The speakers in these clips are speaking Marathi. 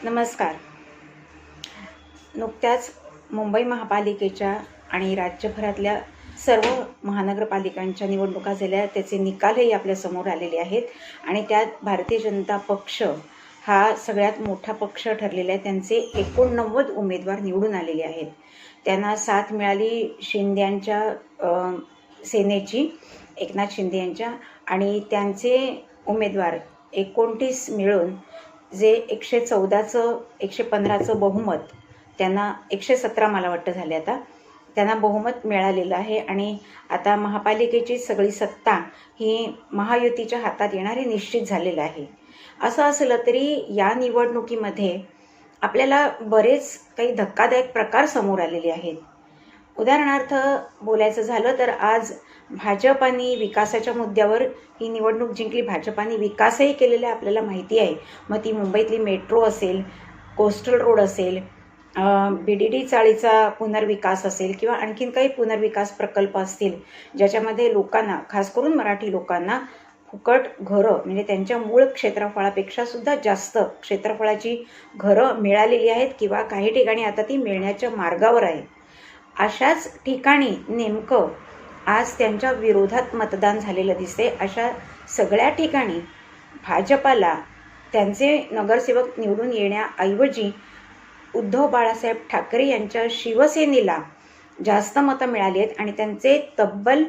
नमस्कार. नुकत्याच मुंबई महापालिकेच्या आणि राज्यभरातल्या सर्व महानगरपालिकांच्या निवडणुका झाल्या. त्याचे निकालही आपल्यासमोर आलेले आहेत आणि त्यात भारतीय जनता पक्ष हा सगळ्यात मोठा पक्ष ठरलेला आहे. त्यांचे 89 उमेदवार निवडून आलेले आहेत. त्यांना साथ मिळाली शिंद्यांच्या सेनेची, एकनाथ शिंदे यांच्या, आणि त्यांचे उमेदवार 29 मिळून जे 114चं 115चं बहुमत, त्यांना 117 मला वाटतं झाले, आता त्यांना बहुमत मिळालेलं आहे. आणि आता महापालिकेची सगळी सत्ता ही महायुतीच्या हातात येणारी निश्चित झालेलं आहे. असं असलं तरी या निवडणुकीमध्ये आपल्याला बरेच काही धक्कादायक प्रकार समोर आलेले आहेत. उदाहरणार्थ बोलायचं झालं तर आज भाजपाने विकासाच्या मुद्द्यावर ही निवडणूक जिंकली. भाजपाने विकासही केलेला आपल्याला माहिती आहे. मग ती मुंबईतली मेट्रो असेल, कोस्टल रोड असेल, BDD चाळीचा पुनर्विकास असेल किंवा आणखीन काही पुनर्विकास प्रकल्प असतील, ज्याच्यामध्ये लोकांना, खास करून मराठी लोकांना, फुकट घरं, म्हणजे त्यांच्या मूळ क्षेत्रफळापेक्षा सुद्धा जास्त क्षेत्रफळाची घरं मिळालेली आहेत किंवा काही ठिकाणी आता ती मिळण्याच्या मार्गावर आहे. अशाच ठिकाणी नेमकं आज त्यांच्या विरोधात मतदान झालेलं दिसते. अशा सगळ्या ठिकाणी भाजपाला त्यांचे नगरसेवक निवडून येण्याऐवजी उद्धव बाळासाहेब ठाकरे यांच्या शिवसेनेला जास्त मतं मिळाली आहेत आणि त्यांचे तब्बल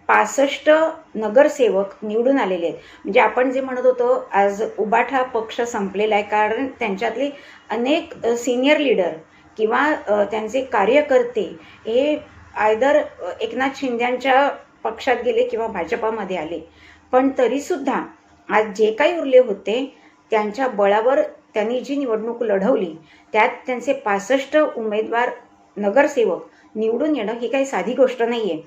65 नगरसेवक निवडून आलेले आहेत. म्हणजे आपण जे म्हणत होतो आज उबाठा पक्ष संपलेला आहे, कारण त्यांच्यातले अनेक सिनियर लीडर किंवा त्यांचे कार्यकर्ते हे आयदर एकनाथ शिंद्यांच्या पक्षात गेले किंवा भाजपामध्ये आले. पण तरीसुद्धा आज जे काही उरले होते त्यांच्या बळावर त्यांनी जी निवडणूक लढवली त्यात त्यांचे 65 उमेदवार नगरसेवक निवडून येणं ही काही साधी गोष्ट नाही आहे.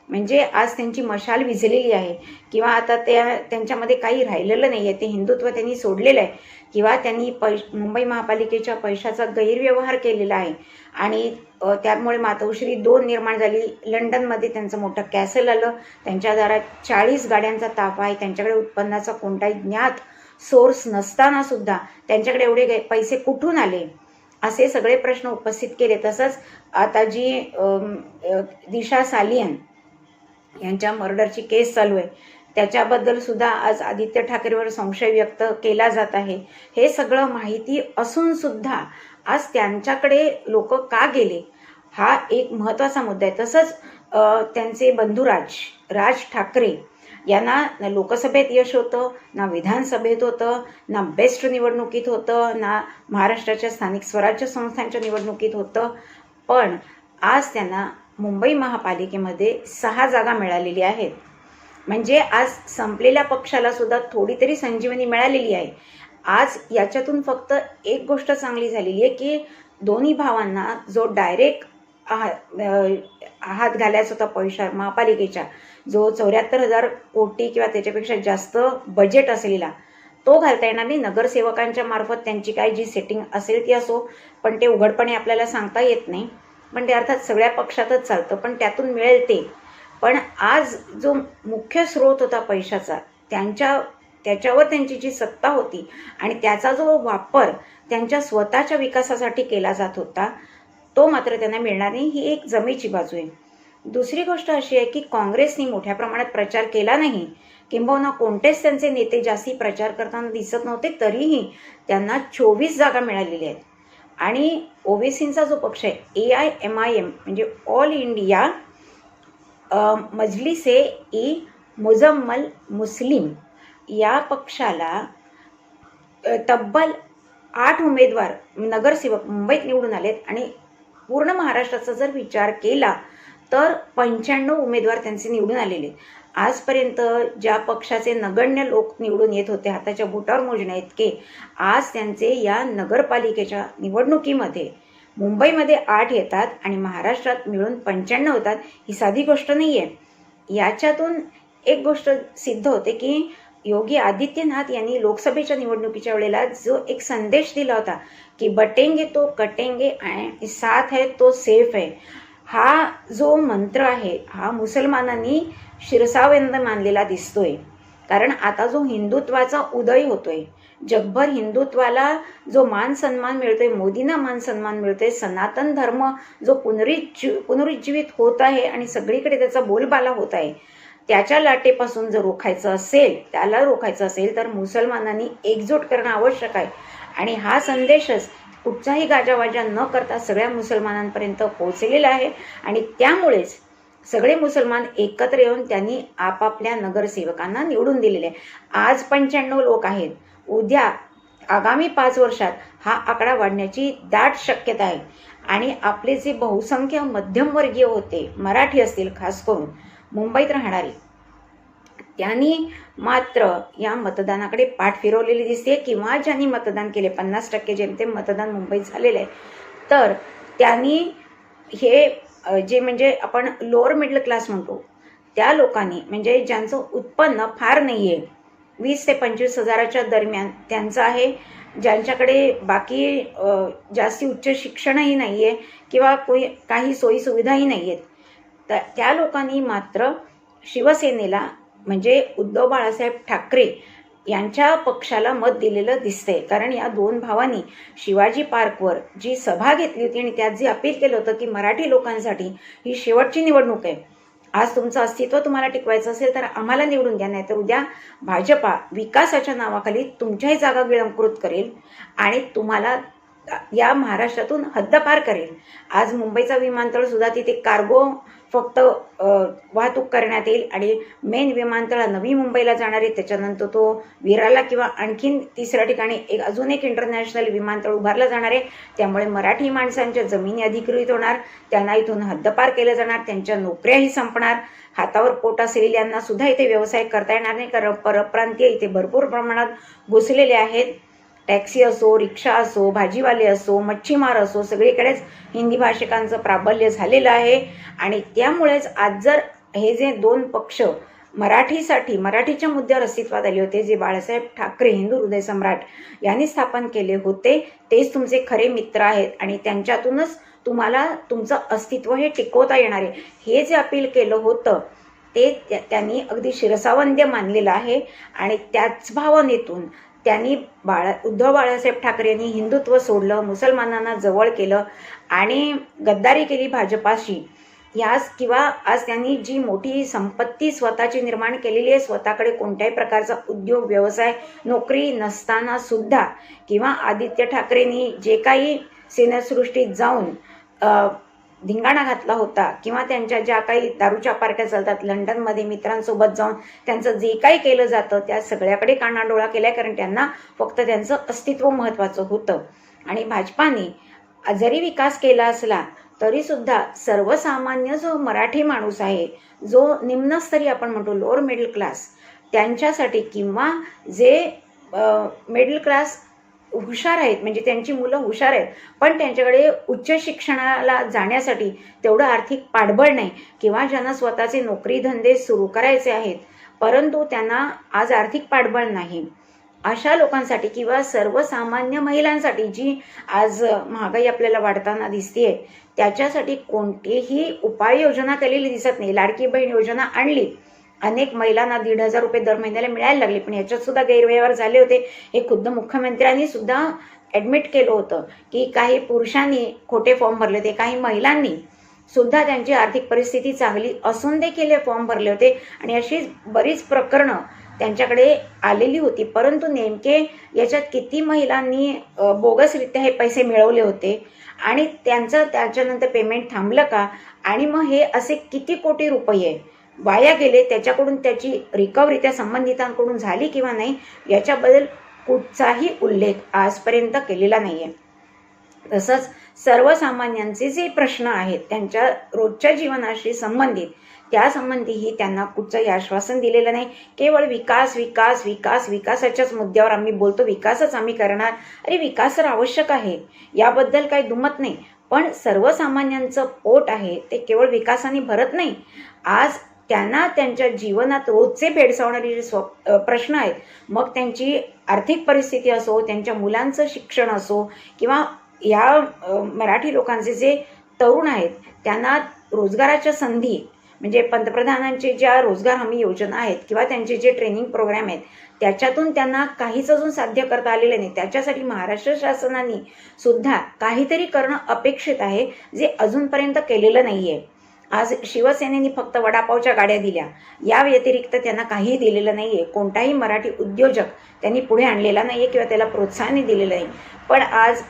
म्हणजे आज त्यांची मशाल विझलेली आहे किंवा आता त्यांच्यामध्ये काही राहिलेलं नाही आहे. ते हिंदुत्व त्यांनी सोडलेलं आहे किंवा त्यांनी मुंबई महापालिकेच्या पैशाचा गैरव्यवहार केलेला आहे आणि त्यामुळे मातोश्री 2 निर्माण झाली. लंडनमध्ये त्यांचं मोठं कॅसल आलं. त्यांच्या दारात 40 गाड्यांचा ताफा आहे. त्यांच्याकडे उत्पन्नाचा कोणताही ज्ञात सोर्स नसताना सुद्धा त्यांच्याकडे एवढे पैसे कुठून आले, असे सगळे प्रश्न उपस्थित केले. तसंच आता जी दिशा सालियन यांच्या मर्डरची केस चालू आहे त्याच्याबद्दल सुद्धा आज आदित्य ठाकरेवर संशय व्यक्त केला जात आहे. हे सगळं माहिती असून सुद्धा आज त्यांच्याकडे लोक का गेले हा एक महत्त्वाचा मुद्दा आहे. तसंच त्यांचे बंधू राज ठाकरे यांना ना लोकसभेत यश होतं, ना विधानसभेत होतं, ना बेस्ट निवडणुकीत होतं, ना महाराष्ट्राच्या स्थानिक स्वराज्य संस्थांच्या निवडणुकीत होतं. पण आज त्यांना मुंबई महापालिकेमध्ये 6 जागा मिळालेली आहेत. म्हणजे आज संपलेल्या पक्षाला सुद्धा थोडी तरी संजीवनी मिळालेली आहे. आज याच्यातून फक्त एक गोष्ट चांगली झालेली आहे की दोन्ही भावांना जो डायरेक्ट हात घालायचा होता पैसा महापालिकेच्या, जो 74,000 कोटी किंवा त्याच्यापेक्षा जास्त बजेट असलेला, तो घालता येणार नाही. नगरसेवकांच्या मार्फत त्यांची काय जी सेटिंग असेल ती असो, पण ते उघडपणे आपल्याला सांगता येत नाही. पण ते अर्थात सगळ्या पक्षातच चालतं, पण त्यातून मिळेल ते. पण आज जो मुख्य स्रोत होता पैशाचा, त्याच्यावर त्यांची जी सत्ता होती आणि त्याचा जो वापर त्यांच्या स्वतःच्या विकासासाठी केला जात होता तो मात्र त्यांना मिळणार नाही. ही एक जमेची बाजू आहे. दुसरी गोष्ट अशी आहे की काँग्रेसने मोठ्या प्रमाणात प्रचार केला नाही, किंबहुना कोणतेच त्यांचे नेते जास्ती प्रचार करताना दिसत नव्हते, तरीही त्यांना 24 जागा मिळालेल्या आहेत. आणि ओवेसींचा जो पक्ष आहे AIMIM म्हणजे ऑल इंडिया मजलिस-ए-मुजम्मल मुस्लिम, या पक्षाला तब्बल 8 उमेदवार नगरसेवक मुंबईत निवडून आलेत आणि पूर्ण महाराष्ट्राचा जर विचार केला तर 95 उमेदवार त्यांचे निवडून आलेले. आजपर्यंत ज्या पक्षाचे नगण्य लोक निवडून येत होते हाताच्या बोटावर मोजण्या इतके, आज त्यांचे या नगरपालिकेच्या निवडणुकीमध्ये मुंबईमध्ये 8 येतात आणि महाराष्ट्रात मिळून 95 होतात. ही साधी गोष्ट नाही आहे. याच्यातून एक गोष्ट सिद्ध होते की योगी आदित्यनाथ यांनी लोकसभेच्या निवडणुकीच्या वेळेला जो एक संदेश दिला होता की बटेंगे तो कटेंगे आणि साथ है तो सेफ है, हा जो मंत्र आहे हा मुसलमानांनी शिरसावंद मानलेला दिसतोय. कारण आता जो हिंदुत्वाचा उदय होतोय, जगभर हिंदुत्वाला जो मान सन्मान मिळतोय, मोदींना मान सन्मान मिळतोय, सनातन धर्म जो पुनरुज्जीवित होत आहे आणि सगळीकडे त्याचा बोलबाला होत आहे, त्याच्या लाटेपासून जर त्याला रोखायचं असेल तर मुसलमानांनी एकजूट करणं आवश्यक आहे. आणि हा संदेशच कुठचाही गाजावाजा न करता सगळ्या मुसलमानांपर्यंत पोहोचलेला आहे. आणि त्यामुळेच सगळे मुसलमान एकत्र येऊन त्यांनी आपापल्या नगरसेवकांना निवडून दिलेले आहे. आज 95 लोक आहेत, उद्या आगामी 5 वर्षात हा आकडा वाढण्याची दाट शक्यता आहे. आणि आपले जे बहुसंख्य मध्यमवर्गीय होते, मराठी असतील खास करून मुंबईत राहणारे, त्यांनी मात्र या मतदानाकडे पाठ फिरवलेली दिसते. किंवा ज्यांनी मतदान केले, 50% जेमतेम मतदान मुंबईत झालेलं आहे, तर त्यांनी हे जे म्हणजे आपण लोअर मिडल क्लास म्हणतो त्या लोकांनी, म्हणजे ज्यांचं उत्पन्न फार नाही आहे, 20 ते 25 हजाराच्या दरम्यान त्यांचं आहे, ज्यांच्याकडे बाकी जास्ती उच्च शिक्षणही नाही आहे किंवा काही सोयीसुविधाही नाही आहेत, तर त्या लोकांनी मात्र शिवसेनेला म्हणजे उद्धव बाळासाहेब ठाकरे यांच्या पक्षाला मत दिलेलं दिसतंय. कारण या 2 भावांनी शिवाजी पार्कवर जी सभा घेतली होती आणि त्यात जे अपील केलं होतं की मराठी लोकांसाठी ही शेवटची निवडणूक आहे, आज तुमचं अस्तित्व तुम्हाला टिकवायचं असेल तर आम्हाला निवडून द्या, नाही तर उद्या भाजपा विकासाच्या नावाखाली तुमच्याही जागा गिळंकृत करेल आणि तुम्हाला या महाराष्ट्रातून हद्दपार करेल. आज मुंबईचा विमानतळ सुद्धा तिथे कार्गो फक्त वाहतूक करण्यात येईल आणि मेन विमानतळ नवी मुंबईला जाणार आहे, त्याच्यानंतर तो विरारला किंवा आणखीन 3ऱ्या ठिकाणी अजून एक इंटरनॅशनल विमानतळ उभारलं जाणार आहे. त्यामुळे मराठी माणसांच्या जमिनी अधिकृत होणार, त्यांना इथून हद्दपार केलं जाणार, त्यांच्या नोकऱ्याही संपणार, हातावर पोट असलेल्यांना सुद्धा इथे व्यवसाय करता येणार नाही. कारण परप्रांतीय इथे भरपूर प्रमाणात घुसलेले आहेत. टॅक्सी असो, रिक्षा असो, भाजीवाले असो, मच्छीमार असो, सगळीकडेच हिंदी भाषिकांचं प्राबल्य झालेलं आहे. आणि त्यामुळेच आज जर हे जे 2 पक्ष मराठीच्या मुद्द्यावर अस्तित्वात आले होते, जे बाळासाहेब ठाकरे हिंदू हृदय सम्राट यांनी स्थापन केले होते, तेच तुमचे खरे मित्र आहेत आणि त्यांच्यातूनच तुम्हाला तुमचं अस्तित्व हे टिकवता येणार आहे. हे जे अपील केलं होतं ते त्यांनी अगदी शिरसावंद्य मानलेलं आहे. आणि त्याच भावनेतून त्यांनी उद्धव बाळासाहेब ठाकरे यांनी हिंदुत्व सोडलं, मुसलमानांना जवळ केलं आणि गद्दारी केली भाजपाशी. किंवा आज त्यांनी जी मोठी संपत्ती स्वतःची निर्माण केलेली आहे, स्वतःकडे कोणत्याही प्रकारचा उद्योग व्यवसाय नोकरी नसताना सुद्धा, किंवा आदित्य ठाकरेंनी जे काही सिनेसृष्टीत जाऊन धिंगाणा घातला होता, किंवा त्यांच्या ज्या काही दारूच्या पार्ट्या चालतात लंडनमध्ये मित्रांसोबत जाऊन त्यांचं जे काही केलं जातं त्या सगळ्याकडे कानाडोळा केला आहे. कारण त्यांना फक्त त्यांचं अस्तित्व महत्त्वाचं होतं. आणि भाजपाने जरी विकास केला असला तरीसुद्धा सर्वसामान्य जो मराठी माणूस आहे, जो निम्नस्तरी आपण म्हणतो लोअर मिडल क्लास, त्यांच्यासाठी किंवा जे मिडल क्लास हुशार आहेत, म्हणजे त्यांची मुलं हुशार आहेत पण त्यांच्याकडे उच्च शिक्षणाला जाण्यासाठी तेवढं आर्थिक पाठबळ नाही, किंवा ज्यांना स्वतःचे नोकरी धंदे सुरू करायचे आहेत परंतु त्यांना आज आर्थिक पाठबळ नाही, अशा लोकांसाठी किंवा सर्वसामान्य महिलांसाठी जी आज महागाई आपल्याला वाढताना दिसतेय, त्याच्यासाठी कोणतीही उपाययोजना केलेली दिसत नाही. लाडकी बहीण योजना आणली, अनेक महिलांना 1,500 रुपये दर महिन्याला मिळायला लागले, पण याच्यात सुद्धा गैरव्यवहार झाले होते. हे खुद्द मुख्यमंत्र्यांनी सुद्धा ॲडमिट केलं होतं की काही पुरुषांनी खोटे फॉर्म भरले होते, काही महिलांनी सुद्धा त्यांची आर्थिक परिस्थिती चांगली असून देखील हे फॉर्म भरले होते आणि अशी बरीच प्रकरणं त्यांच्याकडे आलेली होती. परंतु नेमके याच्यात किती महिलांनी बोगसरित्या हे पैसे मिळवले होते आणि त्यांचं त्याच्यानंतर पेमेंट थांबलं का, आणि मग हे असे किती कोटी रुपये वाया गेले, त्याच्याकडून त्याची रिकव्हरी त्या संबंधितांकडून झाली किंवा नाही, याच्याबद्दल कुठचाही उल्लेख आजपर्यंत केलेला नाही आहे. तसंच सर्वसामान्यांचे जे प्रश्न आहेत त्यांच्या रोजच्या जीवनाशी संबंधित, त्यासंबंधीही त्यांना कुठचंही आश्वासन दिलेलं नाही. केवळ विकास विकास विकास विकासाच्याच मुद्द्यावर आम्ही बोलतो, विकासच आम्ही करणार. अरे विकास तर आवश्यक आहे, याबद्दल काही दुमत नाही, पण सर्वसामान्यांचं पोट आहे ते केवळ विकासाने भरत नाही. आज त्यांना त्यांच्या जीवनात रोजचे भेडसावणारे जे प्रश्न आहेत, मग त्यांची आर्थिक परिस्थिती असो, त्यांच्या मुलांचं शिक्षण असो, किंवा या मराठी लोकांचे जे तरुण आहेत त्यांना रोजगाराच्या संधी म्हणजे पंतप्रधानांचे ज्या रोजगार हमी योजना आहेत किंवा त्यांचे जे ट्रेनिंग प्रोग्राम आहेत त्याच्यातून त्यांना काहीच अजून साध्य करता आलेलं नाही. त्याच्यासाठी महाराष्ट्र शासनाने सुद्धा काहीतरी करणं अपेक्षित आहे, जे अजूनपर्यंत केलेलं नाही आहे. आज शिवसेनेने फक्त वडापावच्या गाड्या दिल्या, या व्यतिरिक्त त्यांना काहीही दिलेलं नाही आहे. कोणताही मराठी उद्योजक त्यांनी पुढे आणलेला नाही आहे किंवा त्याला प्रोत्साहनही दिलेलं नाही. पण आज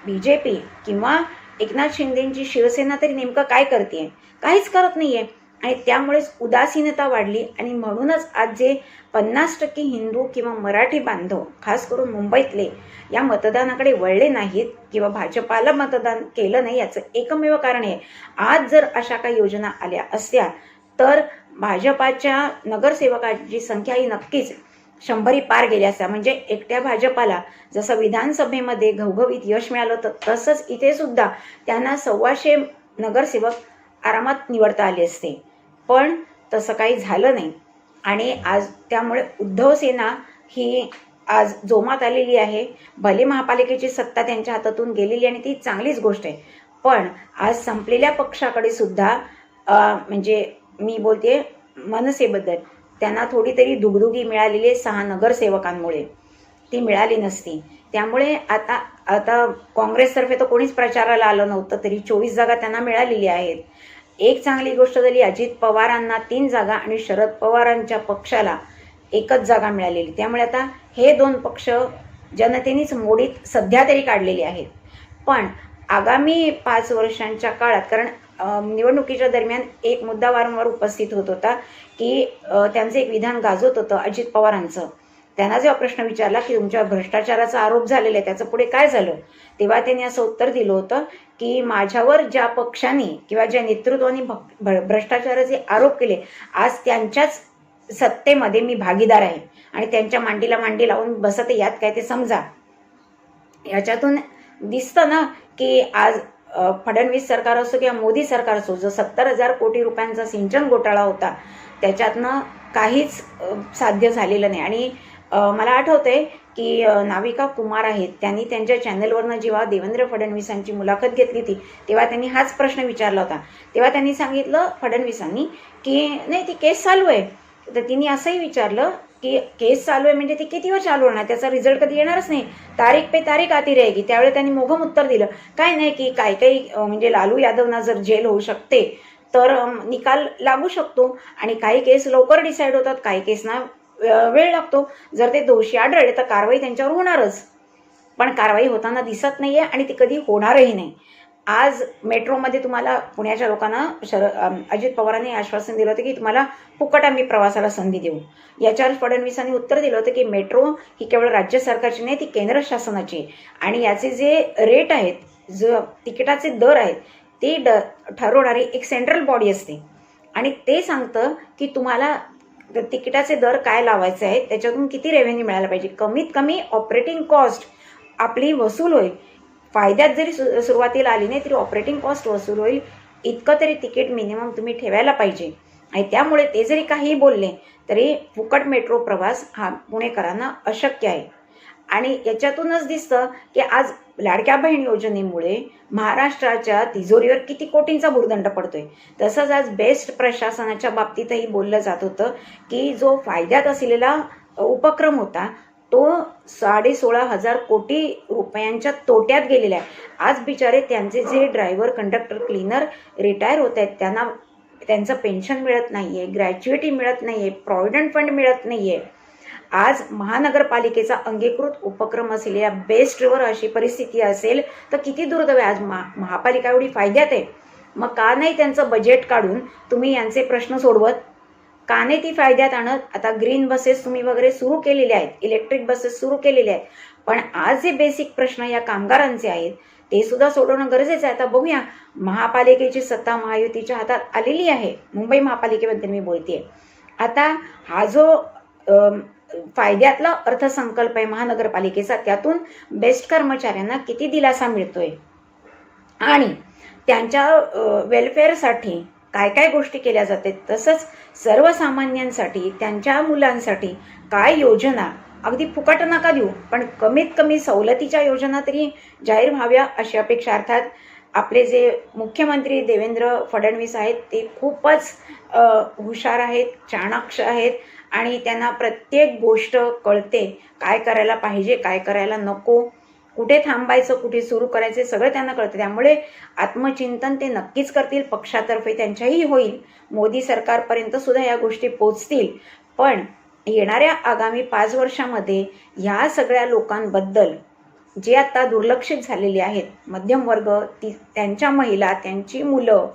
BJP किंवा एकनाथ शिंदेंची शिवसेना तरी नेमकं काय करते? काहीच करत नाही आहे. आणि त्यामुळेच उदासीनता वाढली आणि म्हणूनच आज जे 50% हिंदू किंवा मराठी बांधव खास करून मुंबईतले या मतदानाकडे वळले नाहीत किंवा भाजपाला मतदान केलं नाही, याचं एकमेव कारण आहे. आज जर अशा काही योजना आल्या असत्या तर भाजपाच्या नगरसेवकांची संख्या ही नक्कीच 100 पार गेल्या असत्या. म्हणजे एकट्या भाजपाला जसं विधानसभेमध्ये घवघवीत यश मिळालं तर तसंच इथे सुद्धा त्यांना 125 नगरसेवक आरामात निवडता आले असते. पण तसं काही झालं नाही आणि आज त्यामुळे उद्धव सेना ही आज जोमात आलेली आहे. भले महापालिकेची सत्ता त्यांच्या हातातून गेलेली आणि ती चांगलीच गोष्ट आहे, पण आज संपलेल्या पक्षाकडे सुद्धा म्हणजे मी बोलते मनसेबद्दल त्यांना थोडी तरी दुगदुगी मिळालेली आहे 6 नगरसेवकांमुळे, ती मिळाली नसती. त्यामुळे आता काँग्रेसतर्फे तर कोणीच प्रचाराला आलं नव्हतं, तरी 24 जागा त्यांना मिळालेल्या आहेत. एक चांगली गोष्ट झाली, अजित पवारांना 3 जागा आणि शरद पवारांच्या पक्षाला 1च जागा मिळालेली. त्यामुळे आता हे 2 पक्ष जनतेनेच मोडीत सध्या तरी काढलेले आहेत. पण आगामी 5 वर्षांच्या काळात, कारण निवडणुकीच्या दरम्यान एक मुद्दा वारंवार उपस्थित होत होता की त्यांचं एक विधान गाजवत होतं अजित पवारांचं. त्यांना जेव्हा प्रश्न विचारला की तुमच्यावर भ्रष्टाचाराचा आरोप झालेला आहे, त्याचं पुढे काय झालं, तेव्हा त्यांनी असं उत्तर दिलं होतं की माझ्यावर ज्या पक्षाने किंवा ज्या नेतृत्वाने भ्रष्टाचाराचे आरोप केले, आज त्यांच्याच सत्तेमध्ये मी भागीदार आहे आणि त्यांच्या मांडीला मांडी लावून बसत, यात काय ते समजा. याच्यातून दिसतं ना की आज फडणवीस सरकार असो किंवा मोदी सरकार असो, जो 70,000 कोटी रुपयांचा सिंचन घोटाळा होता त्याच्यातनं काहीच साध्य झालेलं नाही. आणि मला आठवतंय की नाविका कुमार आहेत, त्यांनी त्यांच्या चॅनलवरनं जेव्हा देवेंद्र फडणवीसांची मुलाखत घेतली होती तेव्हा त्यांनी हाच प्रश्न विचारला होता. तेव्हा त्यांनी सांगितलं फडणवीसांनी की नाही ती केस चालू आहे. तर तिने असंही विचारलं की केस चालू आहे म्हणजे ती कितीवर चालू होणार, त्याचा रिझल्ट कधी येणारच नाही, तारीख पे तारीख आती रहेगी. त्यावेळी त्यांनी मोघम उत्तर दिलं काय नाही की काही म्हणजे लालू यादवना जर जेल होऊ शकते तर निकाल लागू शकतो आणि काही केस लवकर डिसाईड होतात, काही केसना वेळ लागतो. जर ते दोषी आढळले तर कारवाई त्यांच्यावर होणारच, पण कारवाई होताना दिसत नाहीये आणि ती कधी होणारही नाही. आज मेट्रोमध्ये तुम्हाला पुण्याच्या लोकांना अजित पवारांनी आश्वासन दिलं होतं की तुम्हाला फुकट आम्ही प्रवासाला संधी देऊ. याच्यावर फडणवीसांनी उत्तर दिलं होतं की मेट्रो ही केवळ राज्य सरकारची नाही, ती केंद्र शासनाची आणि याचे जे रेट आहेत, जो तिकिटाचे दर आहेत, ते ठरवणारी एक सेंट्रल बॉडी असते आणि ते सांगतं की तुम्हाला तिकिटाचे दर काय लावायचे आहेत, त्याच्यातून किती रेव्हेन्यू मिळायला पाहिजे. कमीत कमी ऑपरेटिंग कॉस्ट आपली वसूल होईल. फायद्यात जरी सुरुवातीला आली नाही तरी ऑपरेटिंग कॉस्ट वसूल होईल, इतकं तरी तिकीट मिनिमम तुम्ही ठेवायला पाहिजे. आणि त्यामुळे ते जरी काही बोलले तरी फुकट मेट्रो प्रवास हा पुणेकरांना अशक्य आहे. आणि याच्यातूनच दिसतं की आज लाडक्या बहीण योजनेमुळे महाराष्ट्राच्या तिजोरीवर किती कोटींचा भुर्दंड पडतोय. तसंच आज बेस्ट प्रशासनाच्या बाबतीतही बोललं जात होतं की जो फायद्यात असलेला उपक्रम होता तो 16,500 कोटी रुपयांच्या तोट्यात गेलेला आहे. आज बिचारे त्यांचे जे ड्रायव्हर, कंडक्टर, क्लीनर रिटायर होत आहेत, त्यांचं पेन्शन मिळत नाही आहे, ग्रॅज्युएटी मिळत नाही आहे, प्रॉव्हिडंट फंड मिळत नाही आहे. आज महानगरपालिकेचा अंगीकृत उपक्रम असलेल्या बेस्टवर अशी परिस्थिती असेल तर किती दुर्दैव आहे. आज महापालिका एवढी फायद्यात आहे, मग का नाही त्यांचं बजेट काढून तुम्ही यांचे प्रश्न सोडवत, का नाही ती फायद्यात आणत. आता ग्रीन बसेस तुम्ही वगैरे सुरू केलेले आहेत, इलेक्ट्रिक बसेस सुरू केलेले आहेत, पण आज जे बेसिक प्रश्न या कामगारांचे आहेत ते सुद्धा सोडवणं गरजेचं आहे. आता बघूया, महापालिकेची सत्ता महायुतीच्या हातात आलेली आहे, मुंबई महापालिकेबद्दल मी बोलतेय. आता हा जो फायद्यातला अर्थसंकल्प आहे महानगरपालिकेचा, त्यातून बेस्ट कर्मचाऱ्यांना किती दिलासा मिळतोय आणि त्यांच्या वेलफेअरसाठी काय काय गोष्टी केल्या जातात, तसंच सर्वसामान्यांसाठी, त्यांच्या मुलांसाठी काय योजना, अगदी फुकट नका देऊ पण कमीत कमी सवलतीच्या योजना तरी जाहीर व्हाव्या अशी अपेक्षा. अर्थात आपले जे मुख्यमंत्री देवेंद्र फडणवीस आहेत ते खूपच हुशार आहेत, चाणाक्ष आहेत आणि त्यांना प्रत्येक गोष्ट कळते, काय करायला पाहिजे, काय करायला नको, कुठे थांबायचं, कुठे सुरू करायचं, सगळं त्यांना कळतं. त्यामुळे आत्मचिंतन ते नक्कीच करतील, पक्षातर्फे त्यांच्याही होईल, मोदी सरकारपर्यंत सुद्धा या गोष्टी पोचतील. पण येणाऱ्या आगामी 5 वर्षामध्ये ह्या सगळ्या लोकांबद्दल जे आता दुर्लक्षित झालेले आहेत, मध्यम वर्ग, त्यांच्या महिला, त्यांची मुलं,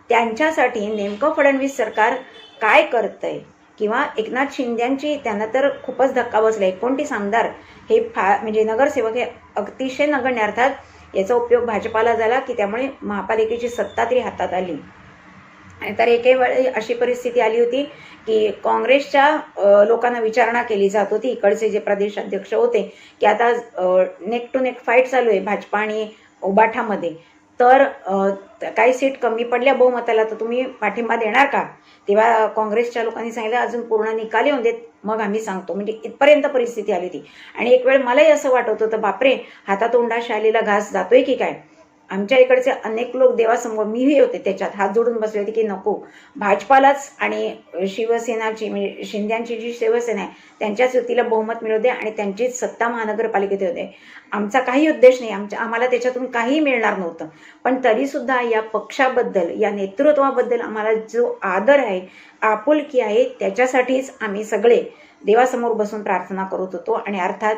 त्यांच्यासाठी नेमकं फडणवीस सरकार काय करतंय किंवा एकनाथ शिंद्यांची, त्यांना तर खूपच धक्का बसला. 29 आमदार हे म्हणजे नगरसेवक हे अतिशय नगण्य, अर्थात याचा उपयोग भाजपाला झाला की त्यामुळे महापालिकेची सत्ता तरी हातात आली. आणि तर एके वेळी अशी परिस्थिती आली होती की काँग्रेसच्या लोकांना विचारणा केली जात होती, इकडचे जे प्रदेशाध्यक्ष होते, की आता नेक टू नेक फाईट चालू आहे भाजपा आणि उबाठामध्ये, तर काही सीट कमी पडल्या बहुमताला, तर तुम्ही पाठिंबा देणार का? तेव्हा काँग्रेसच्या लोकांनी सांगितलं अजून पूर्ण निकाल येऊन देत मग आम्ही सांगतो. म्हणजे इथपर्यंत परिस्थिती आली होती. आणि एक वेळ मलाही असं वाटत होतं, बापरे, हातातोंडाशी आलेला घास जातोय की काय. आमच्या इकडचे अनेक लोक देवासमोर, मीही होते त्याच्यात, हात जोडून बसले होते की नको, भाजपालाच आणि शिवसेनाची म्हणजे शिंद्यांची जी शिवसेना आहे त्यांच्याच युतीला बहुमत मिळू दे आणि त्यांचीच सत्ता महानगरपालिकेत येऊ दे. आमचा काही उद्देश नाही, आम्हाला त्याच्यातून काही मिळणार नव्हतं. पण तरीसुद्धा या पक्षाबद्दल, या नेतृत्वाबद्दल आम्हाला जो आदर आहे, आपुलकी आहे, त्याच्यासाठीच आम्ही सगळे देवासमोर बसून प्रार्थना करत होतो. आणि अर्थात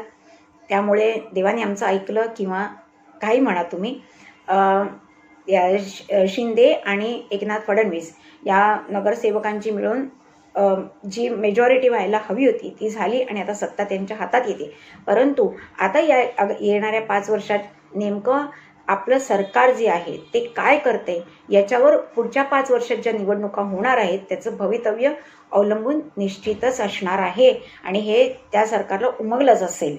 त्यामुळे देवाने आमचं ऐकलं किंवा काही म्हणा तुम्ही, या शिंदे आणि एकनाथ फडणवीस या नगरसेवकांची मिळून जी मेजॉरिटी व्हायला हवी होती ती झाली आणि आता सत्ता त्यांच्या हातात येते. परंतु आता येणाऱ्या 5 वर्षात नेमकं आपलं सरकार जे आहे ते काय करते याच्यावर पुढच्या 5 वर्षात ज्या निवडणुका होणार आहेत त्याचं भवितव्य अवलंबून निश्चितच असणार आहे. आणि हे त्या सरकारला उमगलंच असेल.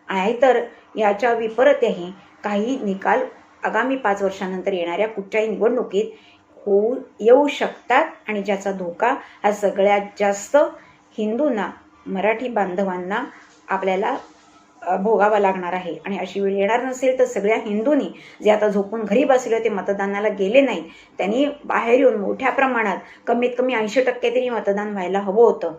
नाहीतर याच्या विपरीतही काही निकाल आगामी 5 वर्षानंतर येणाऱ्या कुठच्याही निवडणुकीत येऊ शकतात आणि ज्याचा धोका हा सगळ्यात जास्त हिंदूंना, मराठी बांधवांना आपल्याला भोगावा लागणार आहे. आणि अशी वेळ येणार नसेल तर सगळ्या हिंदूंनी जे आता झोपून घरी बसले होते, मतदानाला गेले नाही, त्यांनी बाहेर येऊन मोठ्या प्रमाणात कमीत कमी 80% तरी मतदान व्हायला हवं होतं,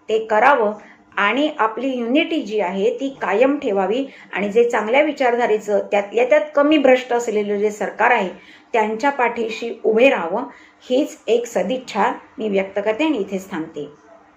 ते करावं आणि आपली युनिटी जी आहे ती कायम ठेवावी. आणि जे चांगल्या विचारधारेचं, त्यातल्या त्यात कमी भ्रष्ट असलेलं जे सरकार आहे त्यांच्या पाठीशी उभे राहावं, हीच एक सदिच्छा मी व्यक्त करते आणि इथेच थांबते.